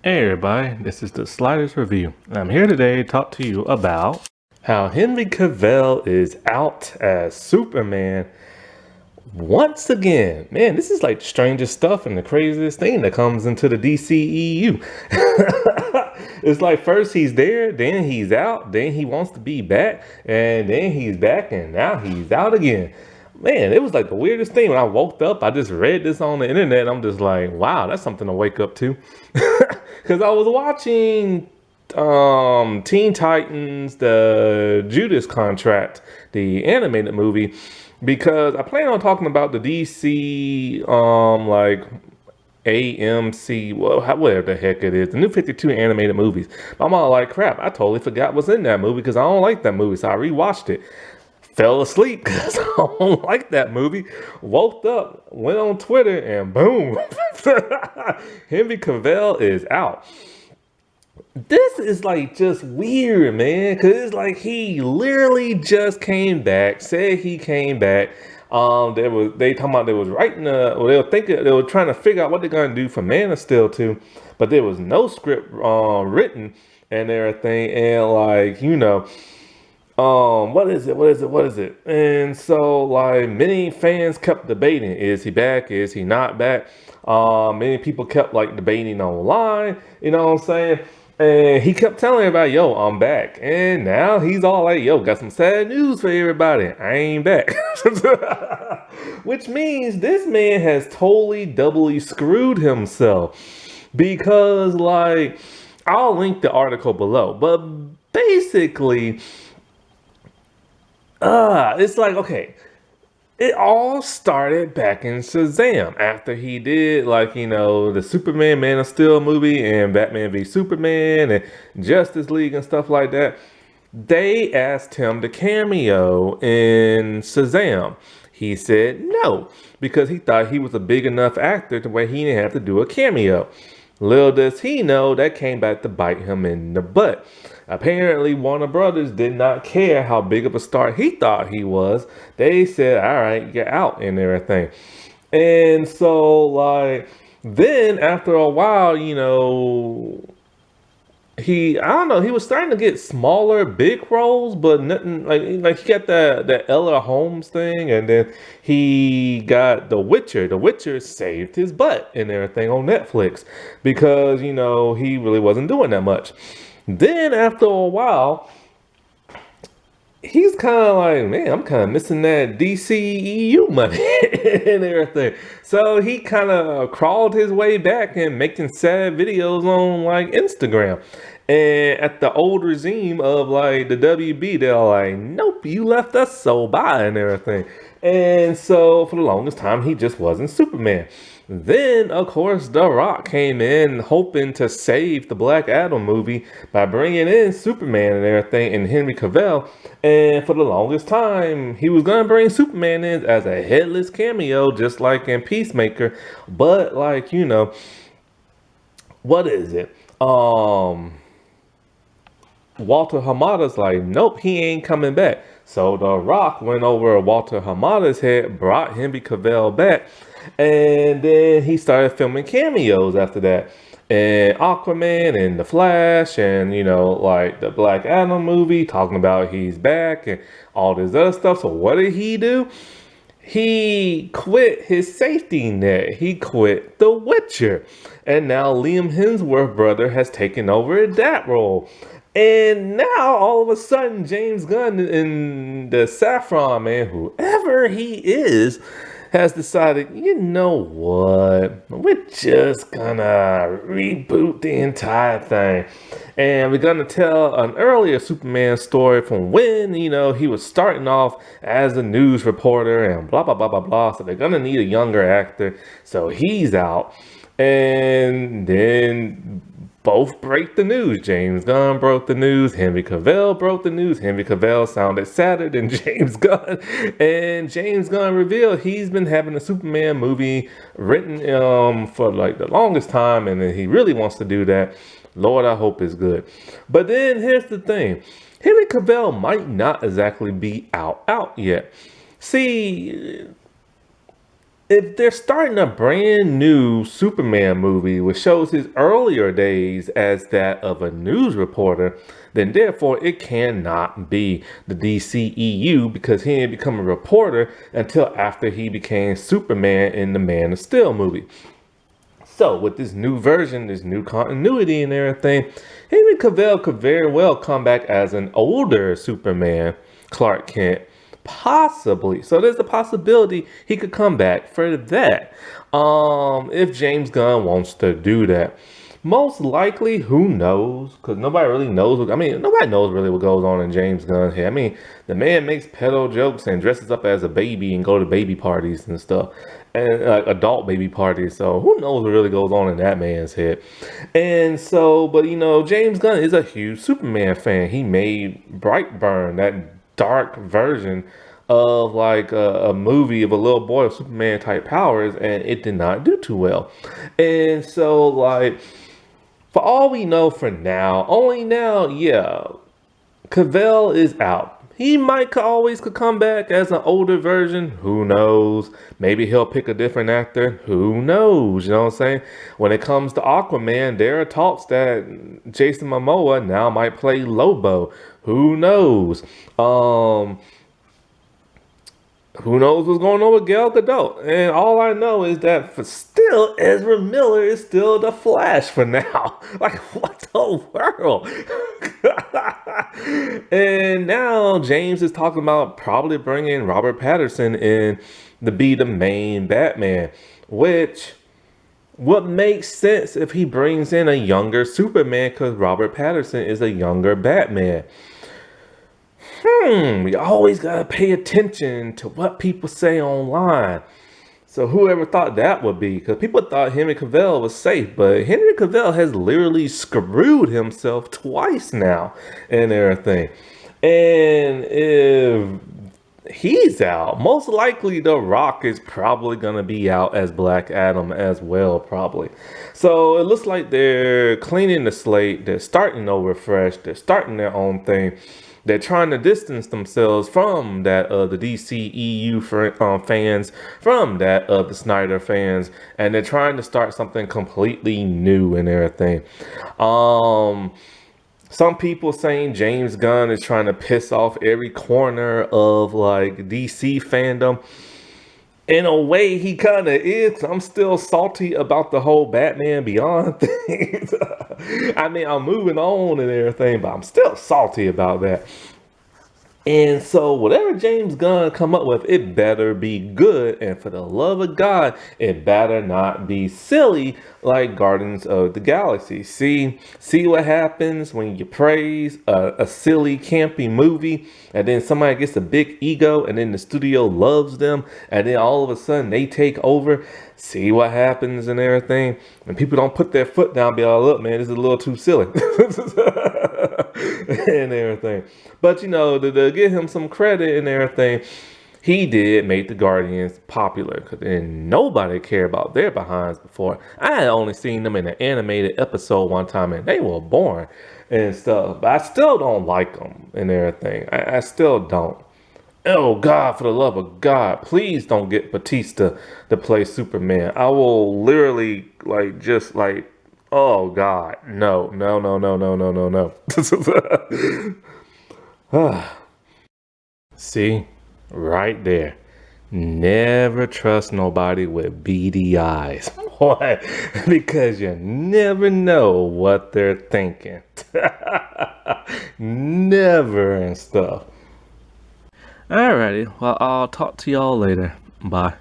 Hey everybody, this is the Sliders Review, and I'm here today to talk to you about how Henry Cavill is out as Superman once again. Man, this is like the strangest stuff and the craziest thing that comes into the DCEU. It's like first he's there, then he's out, then he wants to be back, and then he's back, and now he's out again. Man, it was like the weirdest thing. When I woke up, I just read this on the internet, and I'm just like, wow, that's something to wake up to. Because I was watching Teen Titans, the Judas Contract, the animated movie, because I plan on talking about the DC like AMC, well, whatever the heck it is, the new 52 animated movies. But I'm all like, crap, I totally forgot what's in that movie because I don't like that movie, so I rewatched it. Fell asleep because I don't like that movie. Woke up, went on Twitter, and boom, Henry Cavill is out. This is like just weird, man, because it's like he literally just came back, said he came back. They talking about they was writing they were trying to figure out what they're gonna do for Man of Steel 2, but there was no script written and everything, and like what is it? And so like many fans kept debating, is he back? Is he not back? Many people kept like debating online, you know what I'm saying? And he kept telling everybody, yo, I'm back. And now he's all like, yo, got some sad news for everybody. I ain't back. Which means this man has totally doubly screwed himself. Because like, I'll link the article below. But basically, it's like, okay, it all started back in Shazam after he did the Superman Man of Steel movie and Batman v Superman and Justice League and stuff like that. They asked him to cameo in Shazam. He said no because he thought he was a big enough actor to where he didn't have to do a cameo. Little does he know that came back to bite him in the butt. Apparently, Warner Brothers did not care how big of a star he thought he was. They said, all right, you're out and everything. And so, like, then after a while, I don't know, he was starting to get smaller, big roles, but nothing like he got that Ella Holmes thing, and then he got The Witcher. The Witcher saved his butt and everything on Netflix because he really wasn't doing that much. Then after a while, he's kind of like, man, I'm kind of missing that DCEU money and everything. So he kind of crawled his way back and making sad videos on like Instagram. And at the old regime of like the WB, they're like, nope, you left us so bye and everything. And so for the longest time, he just wasn't Superman. Then, of course, The Rock came in hoping to save the Black Adam movie by bringing in Superman and everything and Henry Cavill. And for the longest time, he was going to bring Superman in as a headless cameo, just like in Peacemaker. But, like, what is it? Walter Hamada's like, nope, he ain't coming back. So The Rock went over Walter Hamada's head, brought Henry Cavill back, and then he started filming cameos after that. And Aquaman and The Flash and, like the Black Adam movie, talking about he's back and all this other stuff. So what did he do? He quit his safety net. He quit The Witcher. And now Liam Hemsworth's brother has taken over that role. And now, all of a sudden, James Gunn and the Saffron Man, whoever he is, has decided, you know what? We're just gonna reboot the entire thing. And we're gonna tell an earlier Superman story from when, he was starting off as a news reporter and blah, blah, blah, blah, blah. So they're gonna need a younger actor. So he's out. And then both break the news. James Gunn broke the news. Henry Cavill broke the news. Henry Cavill sounded sadder than James Gunn. And James Gunn revealed he's been having a Superman movie written for like the longest time. And he really wants to do that. Lord, I hope it's good. But then here's the thing. Henry Cavill might not exactly be out yet. See, if they're starting a brand new Superman movie which shows his earlier days as that of a news reporter, then therefore it cannot be the DCEU because he didn't become a reporter until after he became Superman in the Man of Steel movie. So with this new version, this new continuity and everything, Henry Cavill could very well come back as an older Superman, Clark Kent, possibly. So there's a possibility he could come back for that. If James Gunn wants to do that. Most likely, who knows? Because nobody really knows. Nobody knows really what goes on in James Gunn's head. I mean, the man makes pedo jokes and dresses up as a baby and go to baby parties and stuff, and adult baby parties. So who knows what really goes on in that man's head? And so, but James Gunn is a huge Superman fan. He made Brightburn, that dark version of like a movie of a little boy with Superman type powers, and it did not do too well. And so like, for all we know for now, only now, yeah, Cavill is out. He might always could come back as an older version. Who knows? Maybe he'll pick a different actor. Who knows? You know what I'm saying? When it comes to Aquaman, there are talks that Jason Momoa now might play Lobo. Who knows? Who knows what's going on with Gal Gadot? And all I know is that for still, Ezra Miller is still the Flash for now. Like, what the world? And now James is talking about probably bringing Robert Pattinson in to be the main Batman, which what makes sense if he brings in a younger Superman, because Robert Pattinson is a younger Batman. We always gotta pay attention to what people say online. So whoever thought that would be, because people thought Henry Cavill was safe, but Henry Cavill has literally screwed himself twice now and everything. And if he's out, most likely The Rock is probably gonna be out as Black Adam as well, probably. So it looks like they're cleaning the slate, they're starting over fresh, they're starting their own thing. They're trying to distance themselves from that the DCEU fans, from that the Snyder fans, and they're trying to start something completely new and everything. Some people saying James Gunn is trying to piss off every corner of like DC fandom. In a way, he kind of is. I'm still salty about the whole Batman Beyond thing. I mean, I'm moving on and everything, but I'm still salty about that. And so whatever James Gunn come up with, it better be good. And for the love of God, it better not be silly like Guardians of the Galaxy. See what happens when you praise a silly, campy movie, and then somebody gets a big ego, and then the studio loves them, and then all of a sudden they take over. See what happens and everything. And people don't put their foot down, be like, look, man, this is a little too silly. And everything. But to give him some credit and everything, he did make the Guardians popular, and nobody cared about their behinds before. I had only seen them in an animated episode one time, and they were boring and stuff. But I still don't like them and everything. I still don't. Oh God, for the love of God, please don't get Batista to play Superman. I will literally oh God, no. See, right there. Never trust nobody with beady eyes. Why? Because you never know what they're thinking. Never and stuff. Alrighty, well, I'll talk to y'all later. Bye.